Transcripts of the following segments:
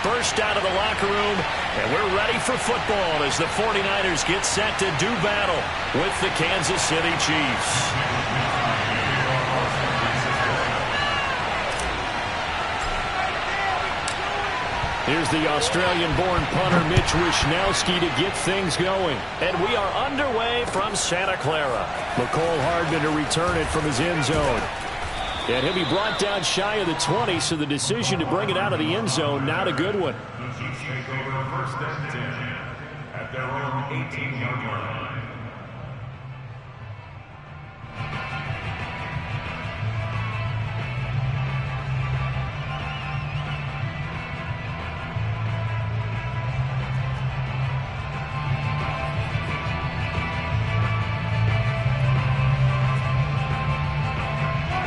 burst out of the locker room, and we're ready for football as the 49ers get set to do battle with the Kansas City Chiefs. Here's the Australian-born punter Mitch Wishnowsky to get things going. And we are underway from Santa Clara. Mecole Hardman to return it from his end zone. And he'll be brought down shy of the 20, so the decision to bring it out of the end zone, not a good one. The Chiefs take over first and 10 at their own 18-yard line.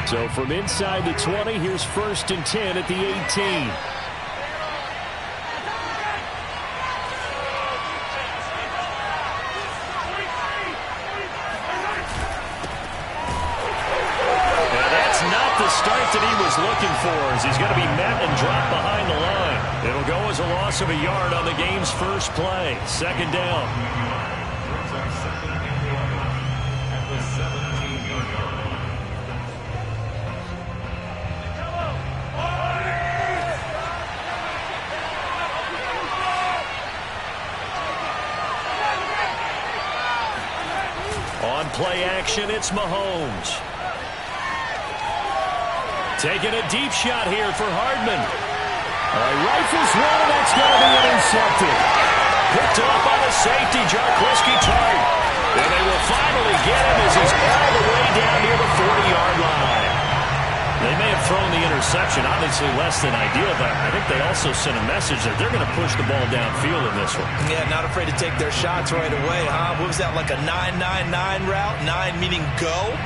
So from inside the 20, here's first and 10 at the 18. And that's not the start that he was looking for, as he's going to be met and dropped behind the line. It'll go as a loss of a yard on the game's first play. Second down. Play action, it's Mahomes. Taking a deep shot here for Hardman. Rifles one, and that's going to be intercepted. Picked off by the safety, Jarquiski Tartt. And they will finally get him as he's all the way down near the 40-yard line. They may have thrown the interception, obviously less than ideal, but I think they also sent a message that they're going to push the ball downfield in this one. Yeah, not afraid to take their shots right away, huh? What was that, like a 9-9-9 route? 9 meaning go?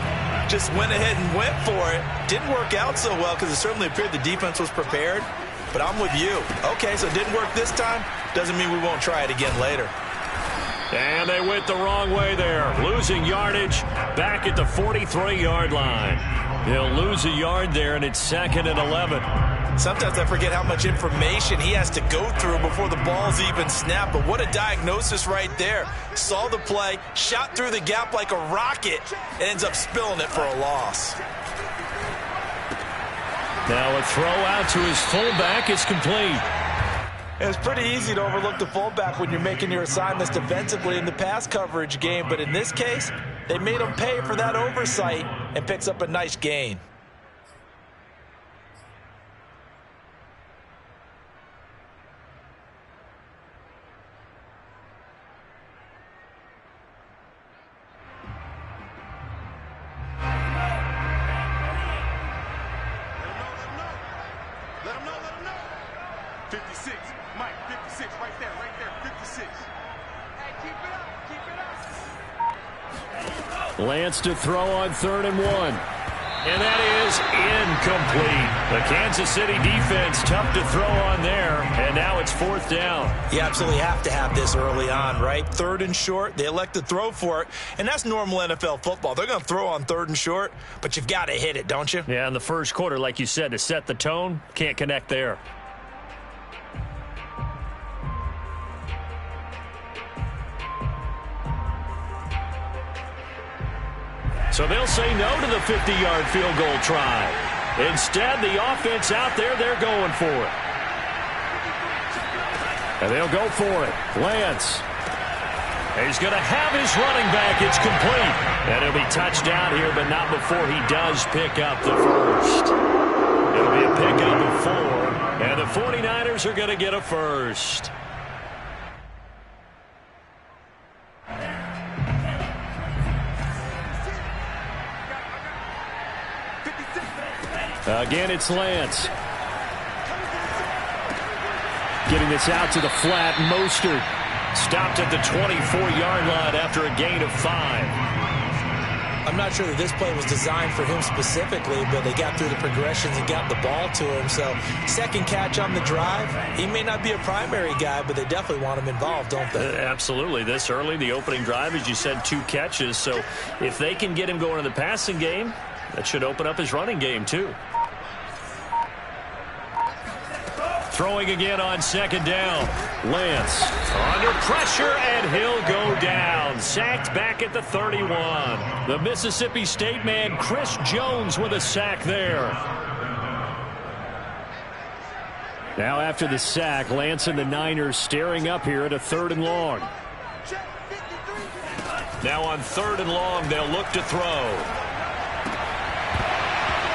Just went ahead and went for it. Didn't work out so well because it certainly appeared the defense was prepared. But I'm with you. Okay, so it didn't work this time. Doesn't mean we won't try it again later. And they went the wrong way there. Losing yardage back at the 43-yard line. He'll lose a yard there, and it's second and 11. Sometimes I forget how much information he has to go through before the ball's even snapped. But what a diagnosis right there. Saw the play, shot through the gap like a rocket, and ends up spilling it for a loss. Now a throw out to his fullback is complete. It's pretty easy to overlook the fullback when you're making your assignments defensively in the pass coverage game. But in this case, they made him pay for that oversight and picks up a nice gain. Let him know. 56, Mike, 56, right there, 56. Hey, keep it up. Lance to throw on 3rd and 1. And that is incomplete. The Kansas City defense tough to throw on there, and now it's 4th down. You absolutely have to have this early on, right? 3rd and short, they elect to throw for it, and that's normal NFL football. They're going to throw on 3rd and short, but you've got to hit it, don't you? Yeah, in the first quarter, like you said, to set the tone, can't connect there. So they'll say no to the 50-yard field goal try. Instead, the offense out there, they're going for it. And they'll go for it. Lance. He's going to have his running back. It's complete. And he'll be touched down here, but not before he does pick up the first. It'll be a pickup of 4. And the 49ers are going to get a first. Again, it's Lance. Getting this out to the flat. Mostert stopped at the 24-yard line after a gain of 5. I'm not sure that this play was designed for him specifically, but they got through the progressions and got the ball to him. So, second catch on the drive. He may not be a primary guy, but they definitely want him involved, don't they? Absolutely. This early, the opening drive, as you said, 2 catches. So, if they can get him going in the passing game, that should open up his running game, too. Throwing again on second down. Lance under pressure, and he'll go down. Sacked back at the 31. The Mississippi State man, Chris Jones, with a sack there. Now after the sack, Lance and the Niners staring up here at a 3rd and long. Now on 3rd and long, they'll look to throw.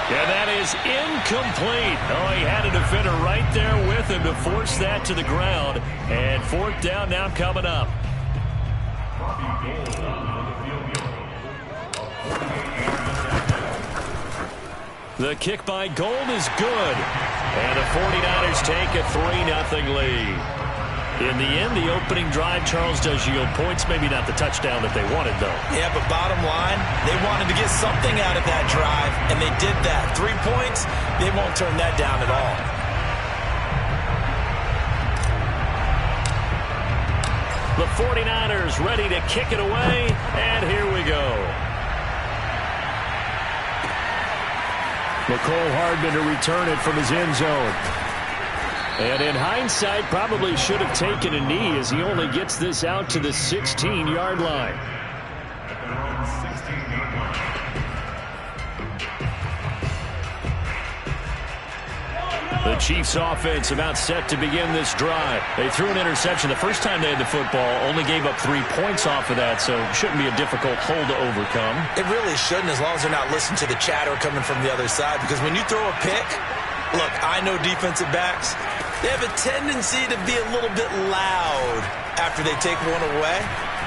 And that is incomplete. Oh, he had a defender right there with him to force that to the ground. And 4th down now coming up. The kick by Gold is good. And the 49ers take a 3-0 lead. In the end, the opening drive, Charles, does yield points. Maybe not the touchdown that they wanted, though. Yeah, but bottom line, they wanted to get something out of that drive, and they did that. 3 points, they won't turn that down at all. The 49ers ready to kick it away, and here we go. Mecole Hardman to return it from his end zone. And in hindsight, probably should have taken a knee as he only gets this out to the 16-yard line. The Chiefs offense about set to begin this drive. They threw an interception the first time they had the football, only gave up 3 points off of that, so it shouldn't be a difficult hole to overcome. It really shouldn't, as long as they're not listening to the chatter coming from the other side, because when you throw a pick, look, I know defensive backs, they have a tendency to be a little bit loud after they take one away,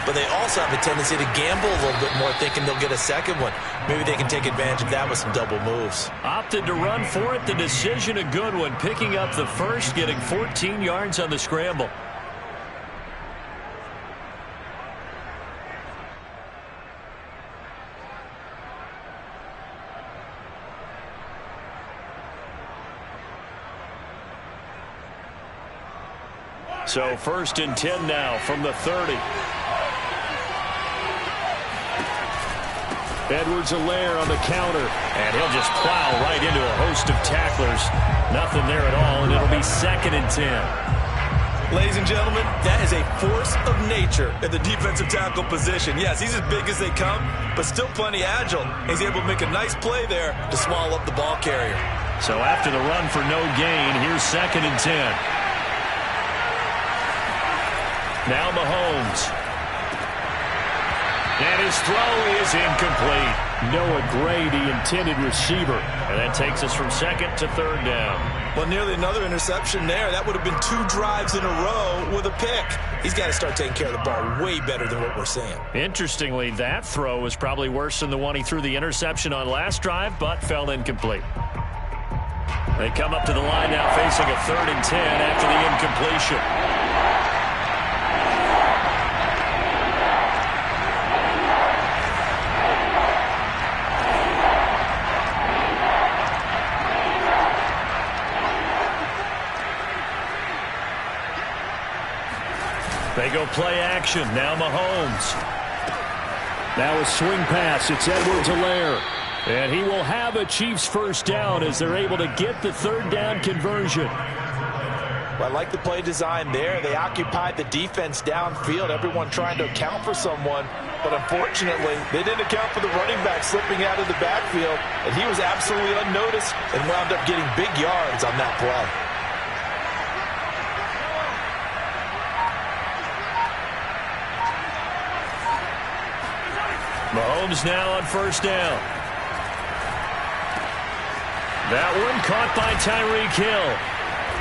but they also have a tendency to gamble a little bit more, thinking they'll get a second one. Maybe they can take advantage of that with some double moves. Opted to run for it. The decision a good one. Picking up the first, getting 14 yards on the scramble. So 1st and 10 now from the 30. Edwards-Helaire on the counter, and he'll just plow right into a host of tacklers. Nothing there at all, and it'll be 2nd and 10. Ladies and gentlemen, that is a force of nature at the defensive tackle position. Yes, he's as big as they come, but still plenty agile. He's able to make a nice play there to swallow up the ball carrier. So after the run for no gain, here's 2nd and 10. Now Mahomes. And his throw is incomplete. Noah Gray, the intended receiver. And that takes us from 2nd to 3rd down. Well, nearly another interception there. That would have been 2 drives in a row with a pick. He's got to start taking care of the ball way better than what we're seeing. Interestingly, that throw was probably worse than the one he threw the interception on last drive, but fell incomplete. They come up to the line now facing a 3rd and 10 after the incompletion. They go play action. Now Mahomes. Now a swing pass. It's Edwards-Helaire. And he will have a Chiefs first down as they're able to get the 3rd down conversion. Well, I like the play design there. They occupied the defense downfield, everyone trying to account for someone. But unfortunately, they didn't account for the running back slipping out of the backfield. And he was absolutely unnoticed and wound up getting big yards on that play. Mahomes now on 1st down. That one caught by Tyreek Hill.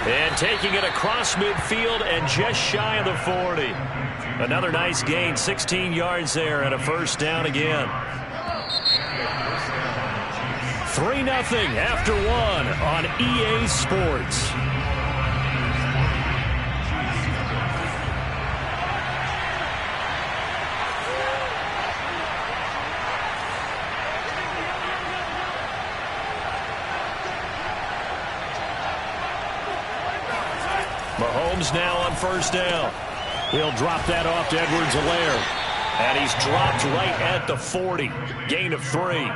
And taking it across midfield and just shy of the 40. Another nice gain, 16 yards there and a 1st down again. 3-0 after 1 on EA Sports. Mahomes now on 1st down. He'll drop that off to Edwards-Helaire. And he's dropped right at the 40. Gain of 3.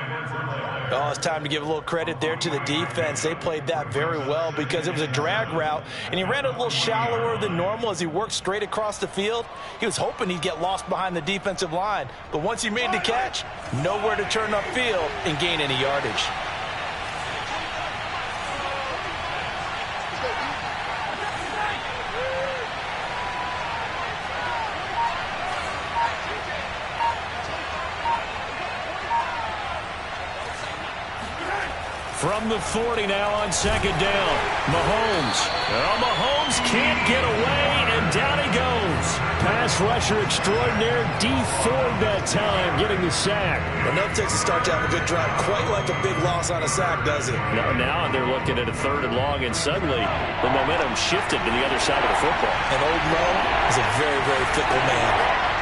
Oh, it's time to give a little credit there to the defense. They played that very well because it was a drag route, and he ran a little shallower than normal as he worked straight across the field. He was hoping he'd get lost behind the defensive line, but once he made the catch, nowhere to turn upfield and gain any yardage. From the 40 now on second down. Mahomes. Well, Mahomes can't get away, and down he goes. Pass rusher extraordinaire, D Ford that time, getting the sack. Enough takes a start to have a good drive. Quite like a big loss on a sack, does it? No, now they're looking at a 3rd and long, and suddenly the momentum shifted to the other side of the football. And Old Mo is a very, very fickle man.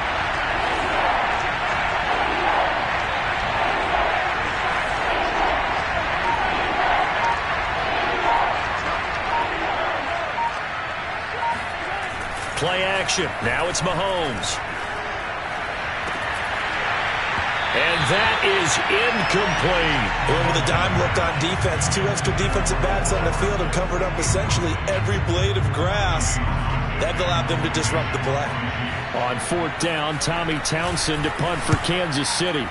Play action. Now it's Mahomes. And that is incomplete. With a dime look on defense, 2 extra defensive backs on the field and covered up essentially every blade of grass. That allowed them to disrupt the play. On 4th down, Tommy Townsend to punt for Kansas City.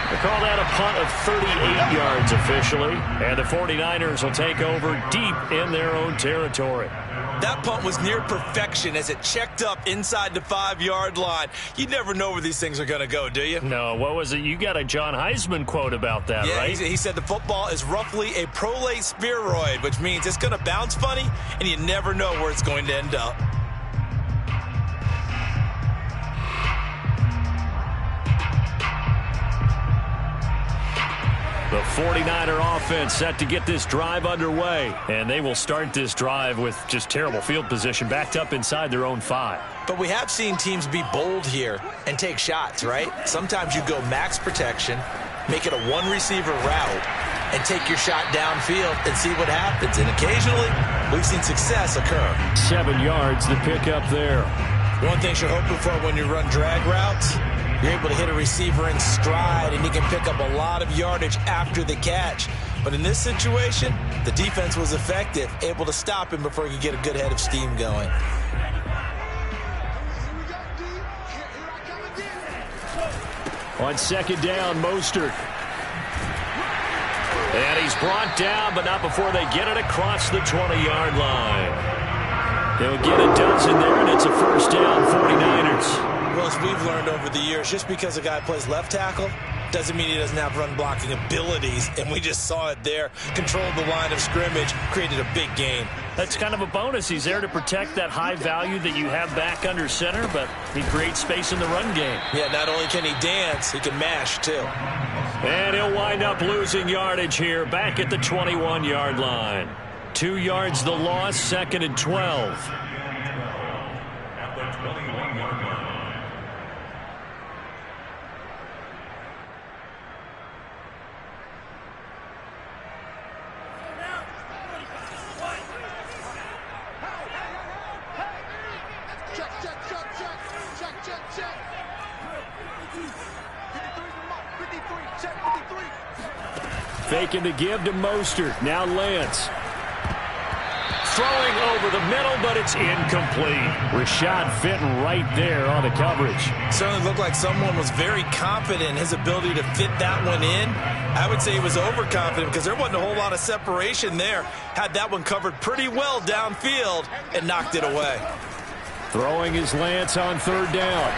They call that a punt of 38 yards officially, and the 49ers will take over deep in their own territory. That punt was near perfection as it checked up inside the 5-yard line. You never know where these things are going to go, do you? No, what was it? You got a John Heisman quote about that, yeah, right? He said the football is roughly a prolate spheroid, which means it's going to bounce funny, and you never know where it's going to end up. The 49er offense set to get this drive underway, and they will start this drive with just terrible field position, backed up inside their own 5. But we have seen teams be bold here and take shots, right? Sometimes you go max protection, make it a 1-receiver route, and take your shot downfield and see what happens. And occasionally, we've seen success occur. 7 yards, the pickup there. One thing you're hoping for when you run drag routes, you're able to hit a receiver in stride, and he can pick up a lot of yardage after the catch. But in this situation, the defense was effective, able to stop him before he could get a good head of steam going. On 2nd down, Mostert. And he's brought down, but not before they get it across the 20-yard line. They'll get a dozen there, and it's a 1st down, 49ers. Well, as we've learned over the years, just because a guy plays left tackle doesn't mean he doesn't have run blocking abilities, and we just saw it there. Controlled the line of scrimmage, created a big gain. That's kind of a bonus. He's there to protect that high value that you have back under center, but he creates space in the run game. Yeah, not only can he dance, he can mash, too. And he'll wind up losing yardage here, back at the 21-yard line. 2 yards the loss, 2nd and 12. At the 21-yard line. Faking the give to Mostert. Now Lance. Throwing over the middle, but it's incomplete. Rashad Fenton right there on the coverage. Certainly looked like someone was very confident in his ability to fit that one in. I would say he was overconfident because there wasn't a whole lot of separation there. Had that one covered pretty well downfield and knocked it away. Throwing his Lance on 3rd down.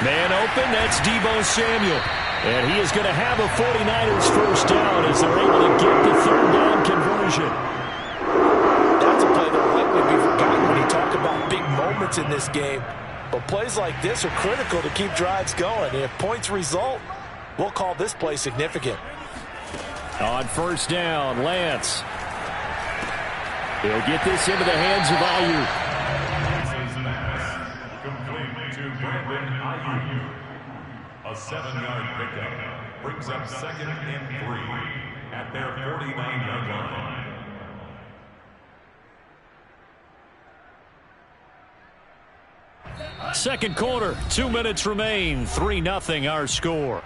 Man open, that's Deebo Samuel. And he is going to have a 49ers 1st down as they're able to get the 3rd down conversion. That's a play that will likely be forgotten when you talk about big moments in this game. But plays like this are critical to keep drives going. And if points result, we'll call this play significant. On 1st down, Lance. He'll get this into the hands of Ayuk. Complete to Brandon Ayuk. A 7-yard pickup brings up 2nd and 3 at their 49-yard line. second quarter. 2 minutes remain. 3-0 our score.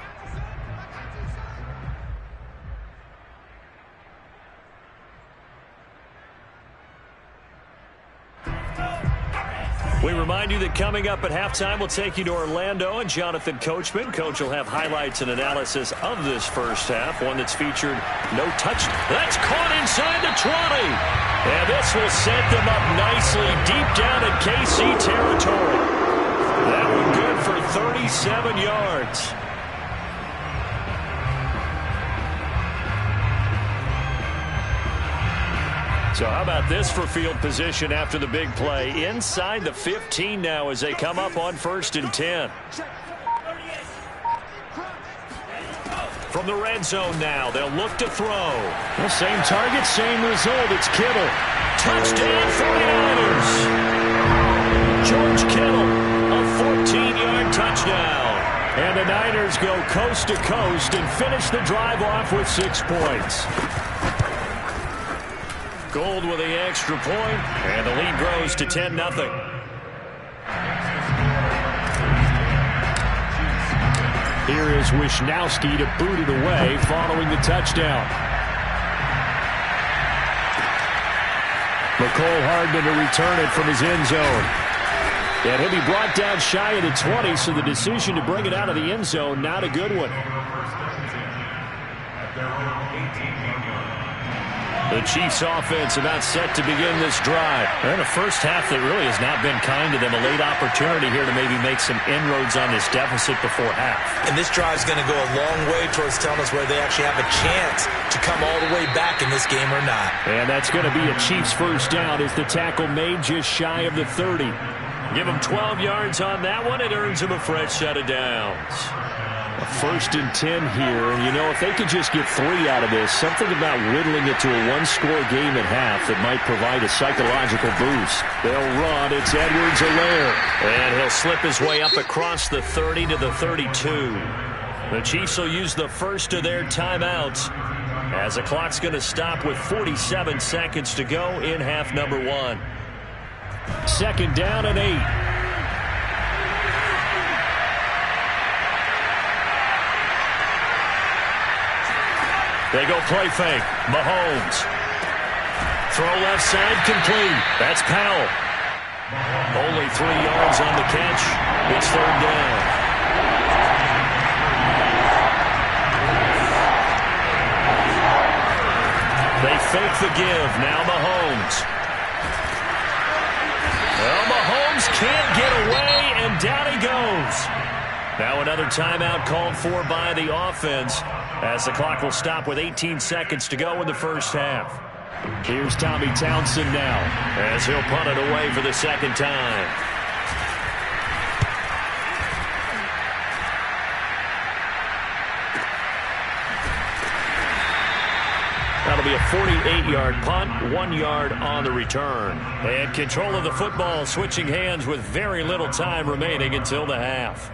We remind you that coming up at halftime, we'll take you to Orlando and Jonathan Coachman. Coach will have highlights and analysis of this first half, one that's featured no touch. That's caught inside the 20. And this will set them up nicely deep down in KC territory. That one good for 37 yards. So how about this for field position after the big play? Inside the 15 now as they come up on 1st and 10. From the red zone now, they'll look to throw. Well, same target, same result. It's Kittle. Touchdown 49ers. George Kittle, a 14-yard touchdown. And the Niners go coast to coast and finish the drive off with 6 points. Gold with the extra point, and the lead grows to 10-0. Here is Wisnowski to boot it away following the touchdown. Mecole Hardman to return it from his end zone. And he'll be brought down shy of the 20, so the decision to bring it out of the end zone, not a good one. The Chiefs offense about set to begin this drive. They're in a first half that really has not been kind to them. A late opportunity here to maybe make some inroads on this deficit before half. And this drive is going to go a long way towards telling us whether they actually have a chance to come all the way back in this game or not. And that's going to be a Chiefs first down as the tackle made just shy of the 30. Give them 12 yards on that one. It earns them a fresh set of downs. A 1st and 10 here, and you know, if they could just get 3 out of this, something about whittling it to a one-score game at half that might provide a psychological boost. They'll run. It's Edwards-Helaire. And he'll slip his way up across the 30 to the 32. The Chiefs will use the first of their timeouts as the clock's going to stop with 47 seconds to go in half number 1. 2nd down and 8. They go play fake. Mahomes. Throw left side complete. That's Powell. Only 3 yards on the catch. It's 3rd down. They fake the give. Now Mahomes. Well, Mahomes can't get away, and down he goes. Now another timeout called for by the offense as the clock will stop with 18 seconds to go in the first half. Here's Tommy Townsend now as he'll punt it away for the 2nd time. That'll be a 48-yard punt, 1 yard on the return. And control of the football switching hands with very little time remaining until the half.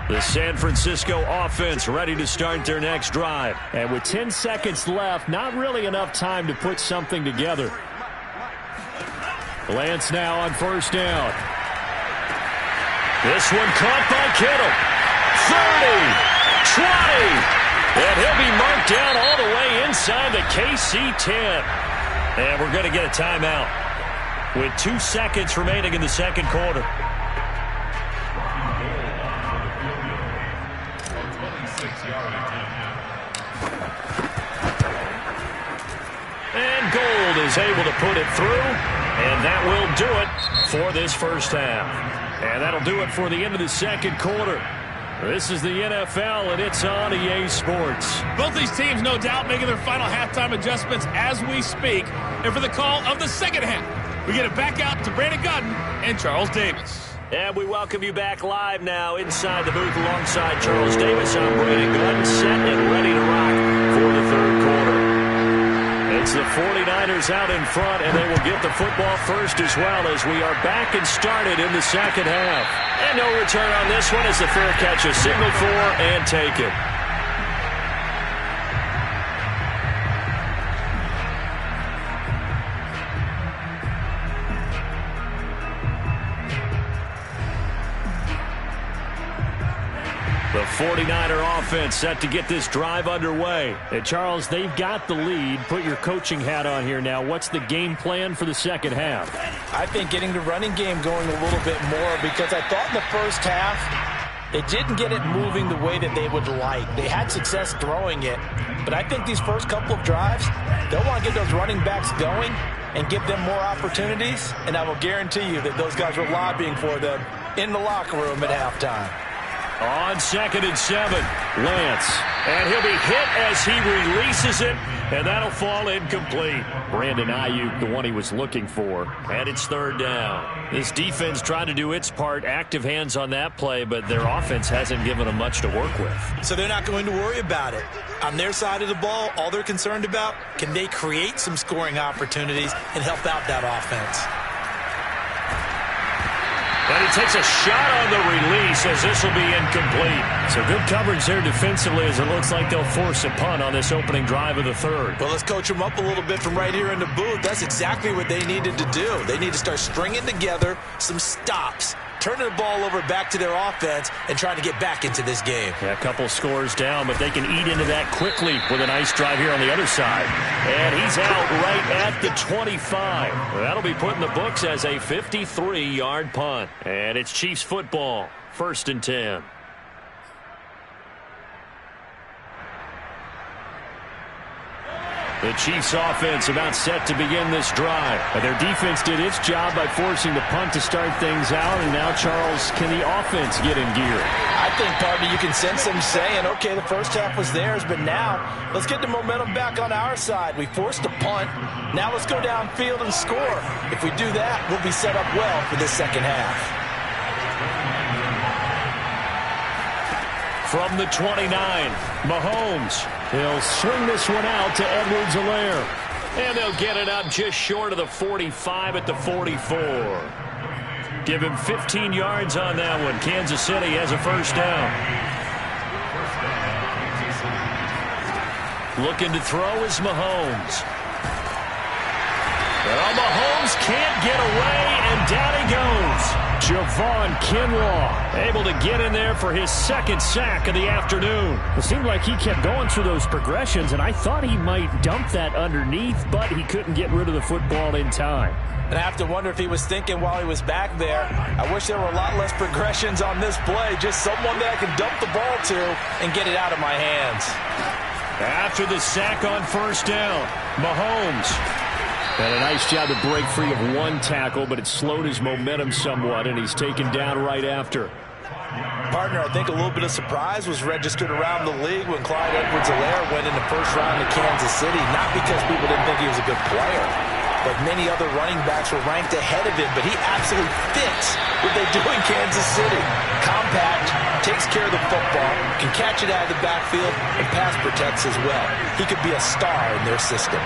The San Francisco offense ready to start their next drive. And with 10 seconds left, not really enough time to put something together. Lance now on 1st down. This one caught by Kittle. 30, 20, and he'll be marked down all the way inside the KC 10. And we're going to get a timeout with 2 seconds remaining in the 2nd quarter. And Gold is able to put it through, and that will do it for this first half. And that'll do it for the end of the 2nd quarter. This is the NFL, and it's on EA Sports. Both these teams, no doubt, making their final halftime adjustments as we speak. And for the call of the 2nd half, we get it back out to Brandon Gaudin and Charles Davis. And we welcome you back live now inside the booth alongside Charles Davis. I'm Brandon Gaudin, set and ready to rock for the 3rd quarter. It's the 49ers out in front, and they will get the football first as well as we are back and started in the second half. And no return on this one as the fair catch is signaled for and taken. The 49er offense set to get this drive underway. Hey, Charles, they've got the lead. Put your coaching hat on here now. What's the game plan for the second half? I think getting the running game going a little bit more, because I thought in the first half they didn't get it moving the way that they would like. They had success throwing it, but I think these first couple of drives, they'll want to get those running backs going and give them more opportunities, and I will guarantee you that those guys were lobbying for them in the locker room at halftime. On 2nd and 7, Lance. And he'll be hit as he releases it, and that'll fall incomplete. Brandon Ayuk, the one he was looking for. And it's 3rd down. This defense trying to do its part, active hands on that play, but their offense hasn't given them much to work with. So they're not going to worry about it. On their side of the ball, all they're concerned about, can they create some scoring opportunities and help out that offense? And he takes a shot on the release as this will be incomplete. So good coverage there defensively as it looks like they'll force a punt on this opening drive of the 3rd. Well, let's coach them up a little bit from right here in the booth. That's exactly what they needed to do. They need to start stringing together some stops, turning the ball over back to their offense, and trying to get back into this game. Yeah, a couple scores down, but they can eat into that quickly with a nice drive here on the other side. And he's out right at the 25. That'll be put in the books as a 53-yard punt. And it's Chiefs football, 1st and 10. The Chiefs offense about set to begin this drive. But their defense did its job by forcing the punt to start things out. And now, Charles, can the offense get in gear? I think, partner, you can sense them saying, okay, the first half was theirs, but now let's get the momentum back on our side. We forced a punt. Now let's go downfield and score. If we do that, we'll be set up well for this second half. From the 29, Mahomes. He'll swing this one out to Edwards-Helaire. And they'll get it up just short of the 45 at the 44. Give him 15 yards on that one. Kansas City has a 1st down. Looking to throw is Mahomes. Well, Mahomes can't get away, and down he goes. Javon Kinlaw able to get in there for his 2nd sack of the afternoon. It seemed like he kept going through those progressions, and I thought he might dump that underneath, but he couldn't get rid of the football in time. And I have to wonder if he was thinking while he was back there, I wish there were a lot less progressions on this play, just someone that I can dump the ball to and get it out of my hands. After the sack on 1st down, Mahomes. And a nice job to break free of one tackle, but it slowed his momentum somewhat, and he's taken down right after. Partner, I think a little bit of surprise was registered around the league when Clyde Edwards-Helaire went in the 1st round to Kansas City. Not because people didn't think he was a good player, but many other running backs were ranked ahead of him. But he absolutely fits what they do in Kansas City. Compact, takes care of the football, can catch it out of the backfield, and pass protects as well. He could be a star in their system.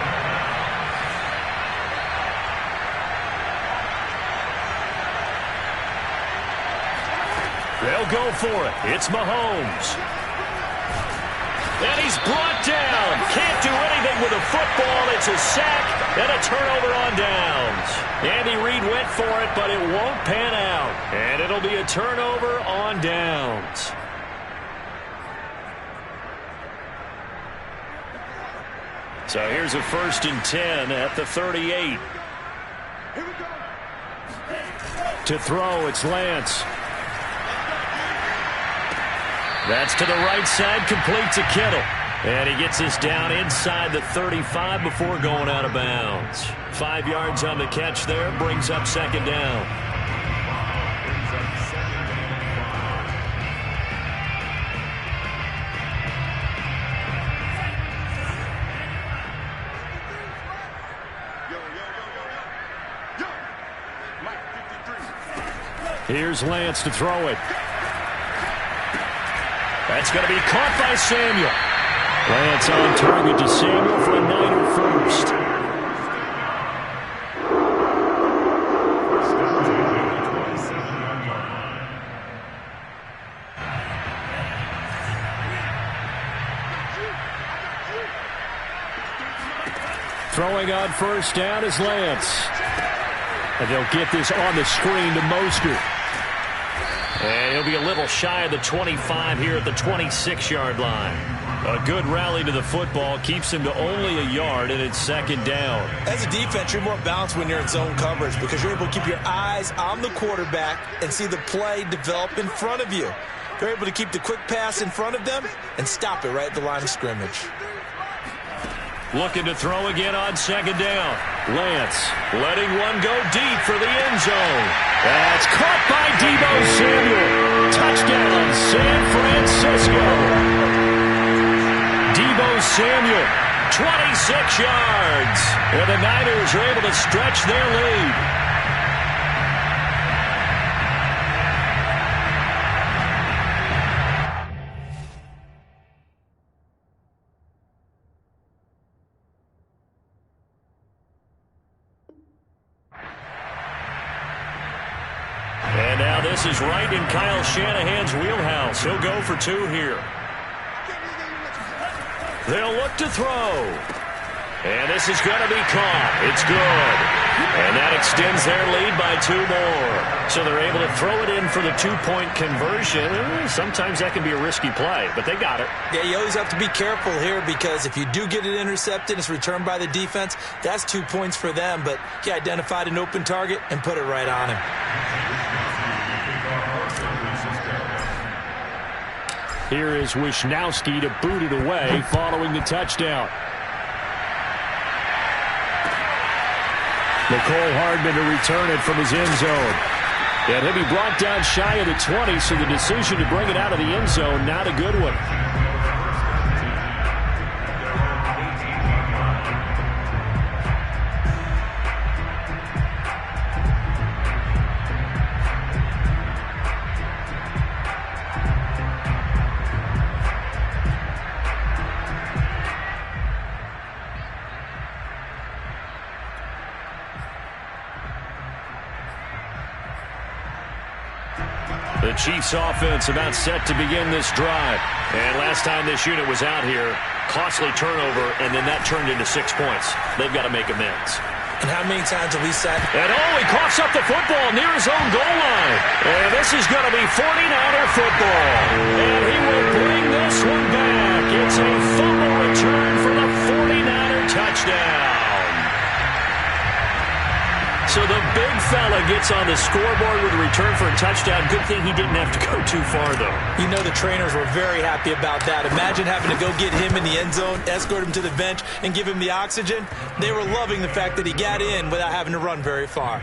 They'll go for it. It's Mahomes. And he's brought down. Can't do anything with the football. It's a sack and a turnover on downs. Andy Reid went for it, but it won't pan out. And it'll be a turnover on downs. So here's a 1st and 10 at the 38. To throw, it's Lance. That's to the right side, complete to Kittle. And he gets us down inside the 35 before going out of bounds. 5 yards on the catch there, brings up 2nd down. Here's Lance to throw it. That's going to be caught by Samuel. Lance on target to Samuel for a Niner 1st. Throwing on first down is Lance. And they'll get this on the screen to Mostert. And he'll be a little shy of the 25 here at the 26-yard line. A good rally to the football keeps him to only a yard, and it's second down. As a defense, you're more balanced when you're in zone coverage because you're able to keep your eyes on the quarterback and see the play develop in front of you. They're able to keep the quick pass in front of them and stop it right at the line of scrimmage. Looking to throw again on second down. Lance letting one go deep for the end zone. That's caught by Deebo Samuel. Touchdown, San Francisco. Deebo Samuel, 26 yards. And the Niners are able to stretch their lead. And now this is right in Kyle Shanahan's wheelhouse. He'll go for two here. They'll look to throw. And this is going to be caught. It's good. And that extends their lead by 2 more. So they're able to throw it in for the 2-point conversion. Sometimes that can be a risky play, but they got it. Yeah, you always have to be careful here because if you do get it intercepted, it's returned by the defense, that's 2 points for them. But he identified an open target and put it right on him. Here is Wisnowski to boot it away following the touchdown. Mecole Hardman to return it from his end zone. And he'll be brought down shy of the 20, so the decision to bring it out of the end zone, not a good one. The Chiefs offense about set to begin this drive. And last time this unit was out here, costly turnover, and then that turned into 6 points. They've got to make amends. And how many times have we said? And he coughs up the football near his own goal line. And this is going to be 49er football. And he will bring this one back. It's a fumble return for the 49er touchdown. So the big fella gets on the scoreboard with a return for a touchdown. Good thing he didn't have to go too far, though. You know the trainers were very happy about that. Imagine having to go get him in the end zone, escort him to the bench, and give him the oxygen. They were loving the fact that he got in without having to run very far.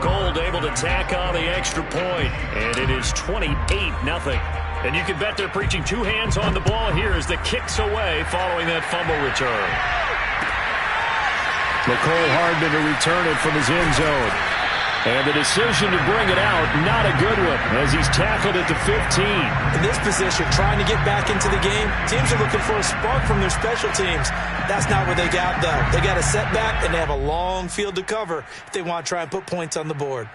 Gold able to tack on the extra point, and it is 28-0. And you can bet they're preaching 2 hands on the ball here as the kick's away following that fumble return. Mecole Hardman to return it from his end zone. And the decision to bring it out, not a good one, as he's tackled at the 15. In this position, trying to get back into the game, teams are looking for a spark from their special teams. That's not what they got, though. They got a setback, and they have a long field to cover if they want to try and put points on the board.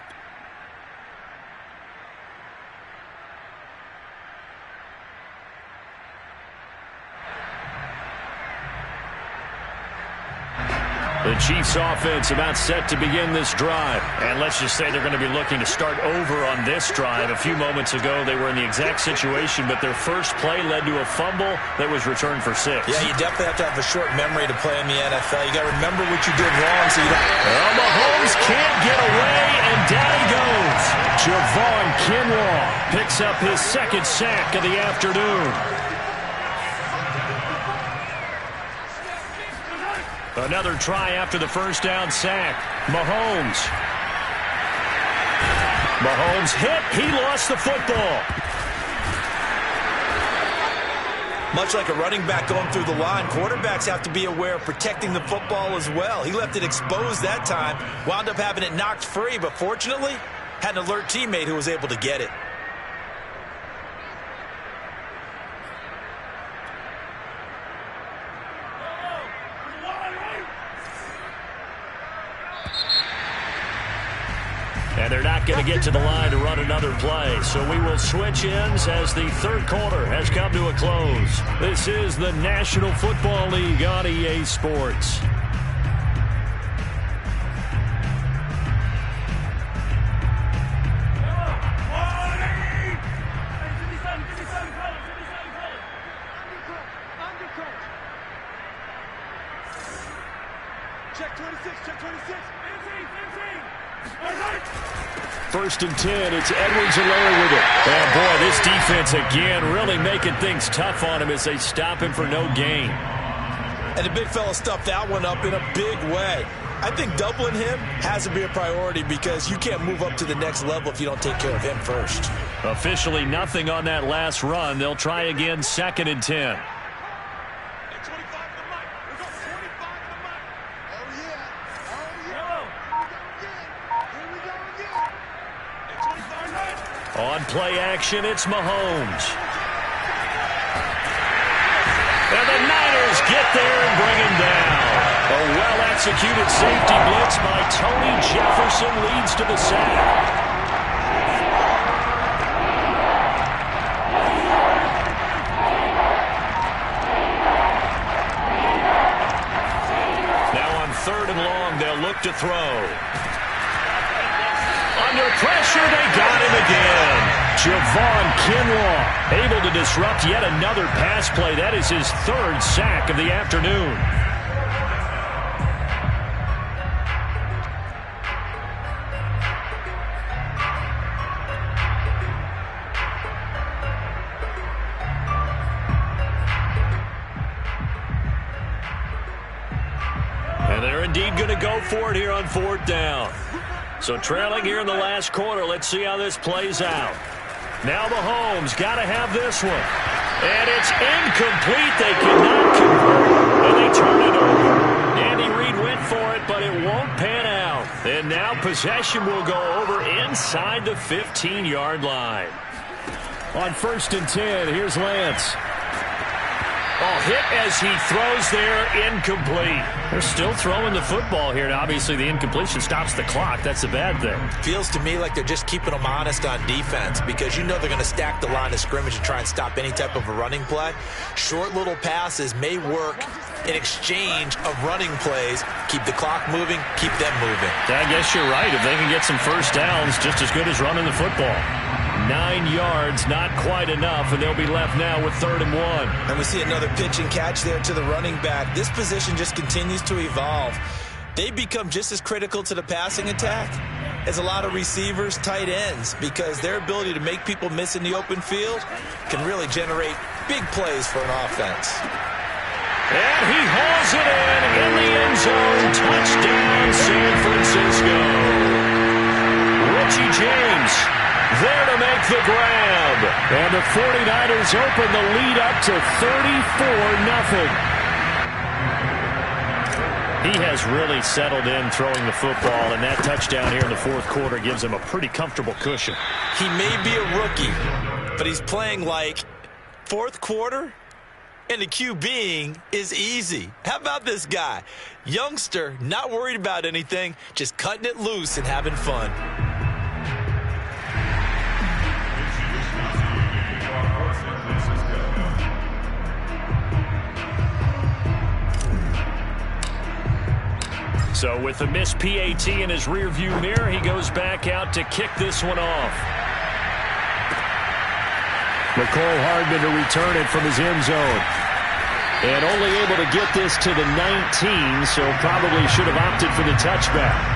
The Chiefs offense about set to begin this drive. And let's just say they're going to be looking to start over on this drive. A few moments ago, they were in the exact situation, but their first play led to a fumble that was returned for 6. Yeah, you definitely have to have a short memory to play in the NFL. You got to remember what you did wrong so you don't... Well, Mahomes can't get away, and down he goes. Javon Kinlaw picks up his second sack of the afternoon. Another try after the first down sack. Mahomes hit. He lost the football. Much like a running back going through the line, quarterbacks have to be aware of protecting the football as well. He left it exposed that time, wound up having it knocked free, but fortunately, had an alert teammate who was able to get it. And they're not going to get to the line to run another play. So we will switch ends as the third quarter has come to a close. This is the National Football League on EA Sports. first and 10. It's Edwards-Helaire with it. And, boy, this defense, again, really making things tough on him as they stop him for no gain. And the big fella stuffed that one up in a big way. I think doubling him has to be a priority because you can't move up to the next level if you don't take care of him first. Officially nothing on that last run. They'll try again, second and 10. On play action, it's Mahomes. And the Niners get there and bring him down. A well-executed safety blitz by Tony Jefferson leads to the sack. Now on 3rd and long, they'll look to throw. Under pressure, they got him again. Javon Kinlaw able to disrupt yet another pass play. That is his 3rd sack of the afternoon. And they're indeed going to go for it here on 4th down. So trailing here in the last quarter, let's see how this plays out. Now Mahomes got to have this one. And it's incomplete. They cannot convert, and they turn it over. Andy Reid went for it, but it won't pan out. And now possession will go over inside the 15-yard line. On 1st and 10, here's Lance. Oh, hit as he throws there, incomplete. They're still throwing the football here, and obviously the incompletion stops the clock. That's a bad thing. Feels to me like they're just keeping them honest on defense because you know they're going to stack the line of scrimmage and try and stop any type of a running play. Short little passes may work in exchange of running plays. Keep the clock moving, keep them moving. I guess you're right. If they can get some first downs, just as good as running the football. 9 yards, not quite enough, and they'll be left now with 3rd and 1. And we see another pitch and catch there to the running back. This position just continues to evolve. They become just as critical to the passing attack as a lot of receivers, tight ends, because their ability to make people miss in the open field can really generate big plays for an offense. And he hauls it in the end zone. Touchdown, San Francisco. Richie James there to make the grab. And the 49ers open the lead up to 34-0. He has really settled in throwing the football, and that touchdown here in the 4th quarter gives him a pretty comfortable cushion. He may be a rookie, but he's playing like 4th quarter, and the QBing is easy. How about this guy? Youngster, not worried about anything, just cutting it loose and having fun. So with the missed PAT in his rearview mirror, he goes back out to kick this one off. Mecole Hardman to return it from his end zone. And only able to get this to the 19, so probably should have opted for the touchback.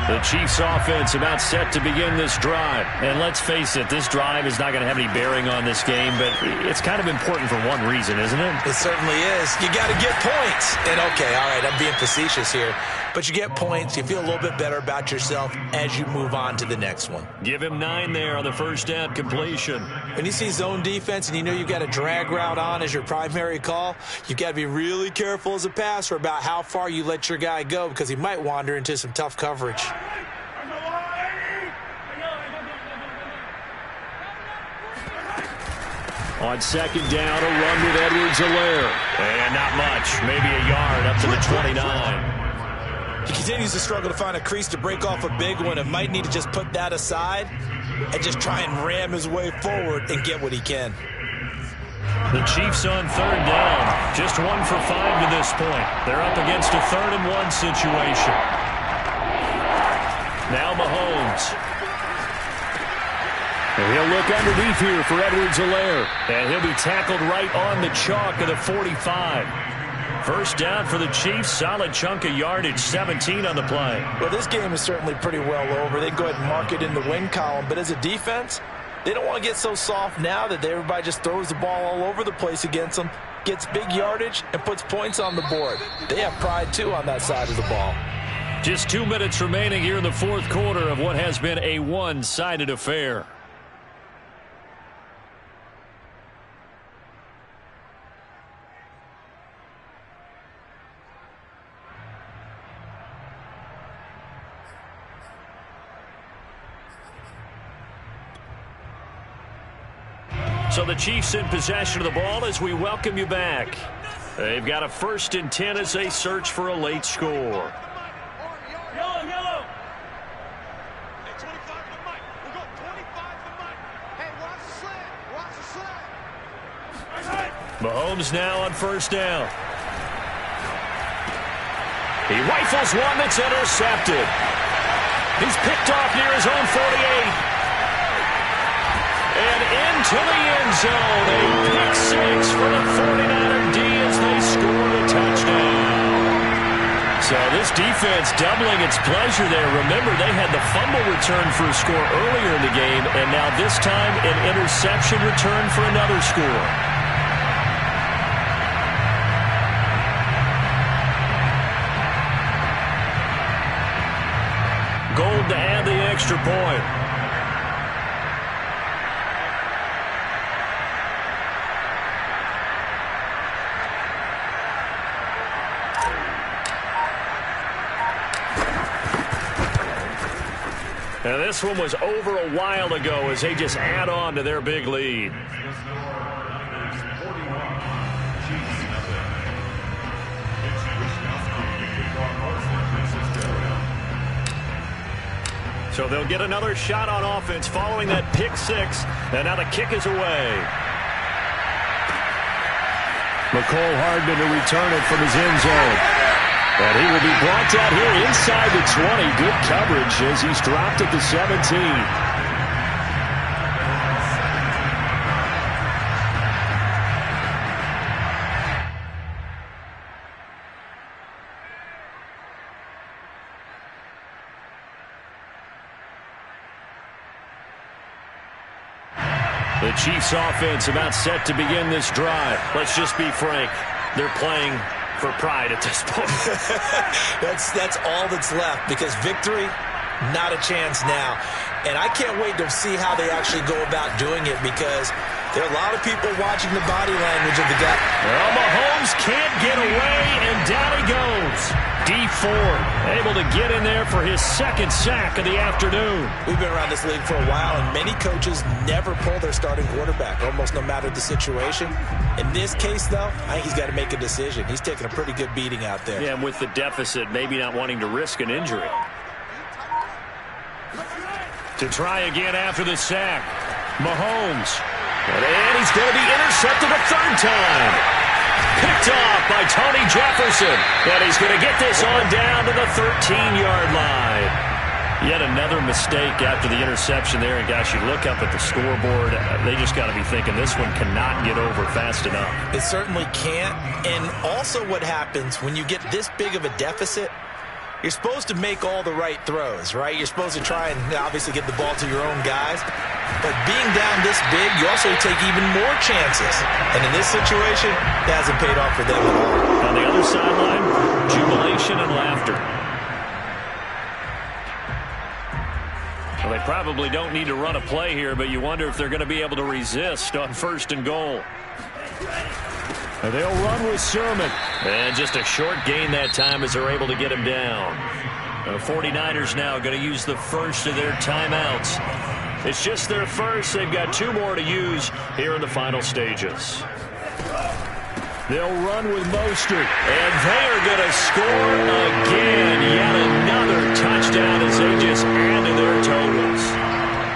The Chiefs offense about set to begin this drive. And let's face it, this drive is not going to have any bearing on this game, but it's kind of important for one reason, isn't it? It certainly is. You got to get points. And okay, all right, I'm being facetious here. But you get points, you feel a little bit better about yourself as you move on to the next one. Give him 9 there on the first down completion. When you see zone defense and you know you've got a drag route on as your primary call, you've got to be really careful as a passer about how far you let your guy go because he might wander into some tough coverage. On second down, a run with Edwards-Helaire. And not much, maybe a yard up to the 29. He continues to struggle to find a crease to break off a big one and might need to just put that aside and just try and ram his way forward and get what he can. The Chiefs on third down. Just 1 for 5 to this point. They're up against a 3rd-and-1 situation. Now Mahomes. And he'll look underneath here for Edwards-Helaire. And he'll be tackled right on the chalk of the 45. First down for the Chiefs. Solid chunk of yardage, 17 on the play. Well, this game is certainly pretty well over. They can go ahead and mark it in the win column. But as a defense, they don't want to get so soft now that everybody just throws the ball all over the place against them, gets big yardage, and puts points on the board. They have pride, too, on that side of the ball. Just 2 minutes remaining here in the 4th quarter of what has been a one-sided affair. So the Chiefs in possession of the ball as we welcome you back. They've got a 1st and 10 as they search for a late score. Yellow. Hey, 25 to the mic. We'll go 25 to the mic. Hey, watch the slant. Watch the slant. Mahomes now on 1st down. He rifles one that's intercepted. He's picked off near his own 48. And into the end zone, a pick 6 for the 49er D as they score the touchdown. So this defense doubling its pleasure there. Remember, they had the fumble return for a score earlier in the game, and now this time an interception return for another score. Gold to add the extra point. And this one was over a while ago as they just add on to their big lead. So they'll get another shot on offense following that pick 6. And now the kick is away. Mecole Hardman to return it from his end zone. And he will be brought out here inside the 20. Good coverage as he's dropped at the 17. The Chiefs offense about set to begin this drive. Let's just be frank. They're playing for pride at this point. That's all that's left, because victory, not a chance now. And I can't wait to see how they actually go about doing it, because there are a lot of people watching the body language of the guy. Well, Mahomes can't get away, and down he goes. Dee Ford able to get in there for his 2nd sack of the afternoon. We've been around this league for a while, and many coaches never pull their starting quarterback, almost no matter the situation. In this case, though, I think he's got to make a decision. He's taking a pretty good beating out there. Yeah, and with the deficit, maybe not wanting to risk an injury. To try again after the sack, Mahomes. And he's going to be intercepted a 3rd time. Picked off by Tony Jefferson. And he's going to get this on down to the 13-yard line. Yet another mistake after the interception there. And, gosh, you look up at the scoreboard. They just got to be thinking this one cannot get over fast enough. It certainly can't. And also what happens when you get this big of a deficit, you're supposed to make all the right throws, right? You're supposed to try and obviously get the ball to your own guys. But being down this big, you also take even more chances. And in this situation, it hasn't paid off for them at all. On the other sideline, jubilation and laughter. Well, they probably don't need to run a play here, but you wonder if they're going to be able to resist on 1st and goal. And they'll run with Sermon. And just a short gain that time as they're able to get him down. The 49ers now going to use the first of their timeouts. It's just their first. They've got 2 more to use here in the final stages. They'll run with Mostert. And they are going to score again. Yet another touchdown as they just add to their totals.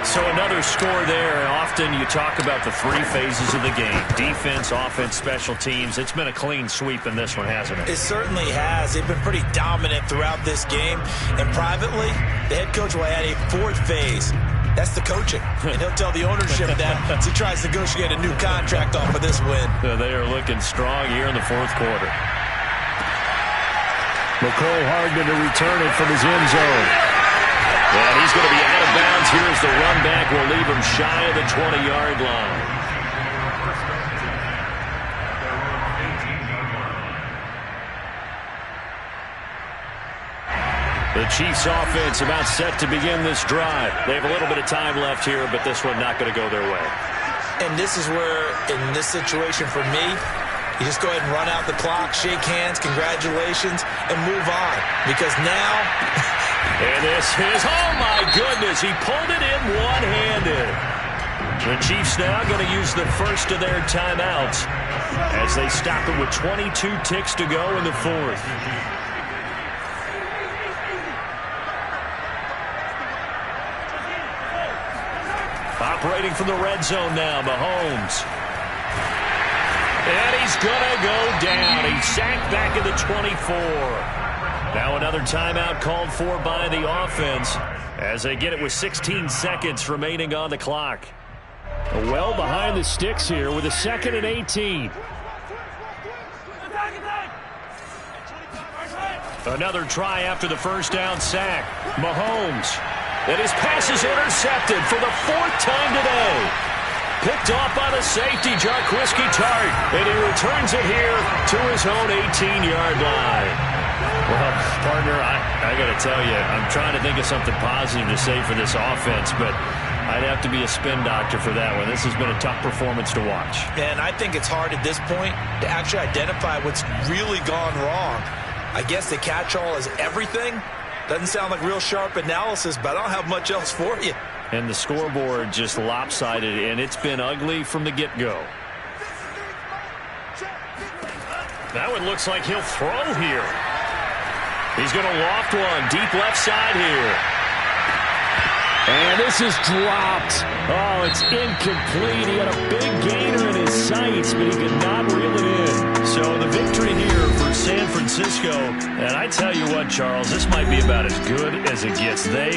So another score there. Often you talk about the three phases of the game. Defense, offense, special teams. It's been a clean sweep in this one, hasn't it? It certainly has. They've been pretty dominant throughout this game. And privately, the head coach will add a fourth phase. That's the coaching. And he'll tell the ownership that as he tries to negotiate a new contract off of this win. So they are looking strong here in the fourth quarter. McCole Hardman to return it from his end zone. And he's going to be out of bounds here as the run back will leave him shy of the 20-yard line. The Chiefs offense about set to begin this drive. They have a little bit of time left here, but this one not going to go their way. And this is where, in this situation for me, you just go ahead and run out the clock, shake hands, congratulations, and move on. Because now... And this is, oh my goodness, he pulled it in one-handed. The Chiefs now going to use the first of their timeouts as they stop it with 22 ticks to go in the fourth. Operating from the red zone now, Mahomes. And he's going to go down. He's sacked back at the 24. Now another timeout called for by the offense as they get it with 16 seconds remaining on the clock. Well behind the sticks here with a 2nd and 18. Another try after the first down sack. Mahomes. And his pass is intercepted for the 4th time today. Picked off by the safety, Jarquiski Tartt. And he returns it here to his own 18-yard line. Well, partner, I got to tell you, I'm trying to think of something positive to say for this offense, but I'd have to be a spin doctor for that one. This has been a tough performance to watch. And I think it's hard at this point to actually identify what's really gone wrong. I guess the catch-all is everything. Doesn't sound like real sharp analysis, but I don't have much else for you. And the scoreboard just lopsided, and it's been ugly from the get-go. That one looks like he'll throw here. He's going to loft one deep left side here. And this is dropped. Oh, it's incomplete. He had a big gainer in his sights, but he could not reel it in. So the victory here for San Francisco. And I tell you what, Charles, this might be about as good as it gets. They